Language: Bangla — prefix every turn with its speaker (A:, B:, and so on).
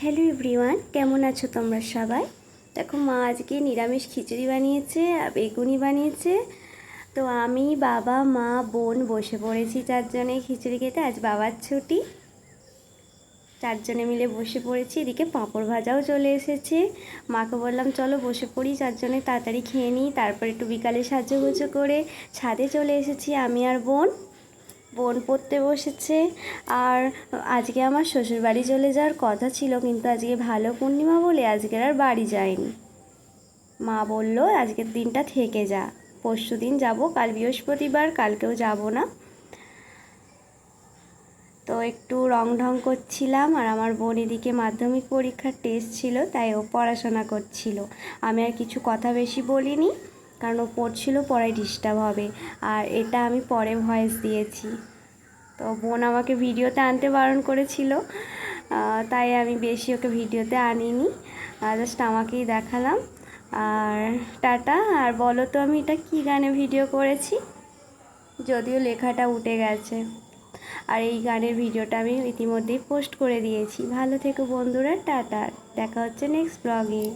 A: হ্যালো এভরিওয়ান, কেমন আছো তোমরা সবাই? দেখো, মা আজকে নিরামিষ খিচুড়ি বানিয়েছে আর বেগুনি বানিয়েছে। তো আমি, বাবা, মা, বোন বসে পড়েছি চারজনে খিচুড়ি খেতে। আজ বাবার ছুটি, চারজনে মিলে বসে পড়েছি। এদিকে পাঁপড় ভাজাও চলে এসেছে। মাকে বললাম চলো বসে পড়ি, চারজনে তাড়াতাড়ি খেয়ে নিই। তারপর একটু বিকালে সাজুগুজু করে ছাদে চলে এসেছি আমি আর বোন। বোন পড়তে বসেছে। আর আজকে আমার শ্বশুরবাড়ি চলে যাওয়ার কথা ছিল, কিন্তু আজকে ভালো পূর্ণিমা বলে আজকের আর বাড়ি যায়নি। মা বলল আজকের দিনটা থেকে যা, পরশু দিন যাবো, কাল বৃহস্পতিবার, কালকেও যাব না। তো একটু রং ঢং করছিলাম। আর আমার বোন এদিকে মাধ্যমিক পরীক্ষার টেস্ট ছিল, তাই ও পড়াশোনা করছিল। আমি আর কিছু কথা বেশি বলিনি, কারণ ও পড়ছিল, পড়ায় ডিস্টার্ব হবে। আর এটা আমি পরে ভয়েস দিয়েছি। তো বোন আমাকে ভিডিওতে আনতে বারণ করেছিল, তাই আমি বেশি ওকে ভিডিওতে আনিনি, জাস্ট আমাকেই দেখালাম। আর টাটা। আর বলো তো আমি এটা কী গানে ভিডিও করেছি? যদিও লেখাটা উঠে গেছে। আর এই গানের ভিডিওটা আমি ইতিমধ্যেই পোস্ট করে দিয়েছি। ভালো থেকো বন্ধুরা, টাটা। দেখা হচ্ছে নেক্সট ব্লগে।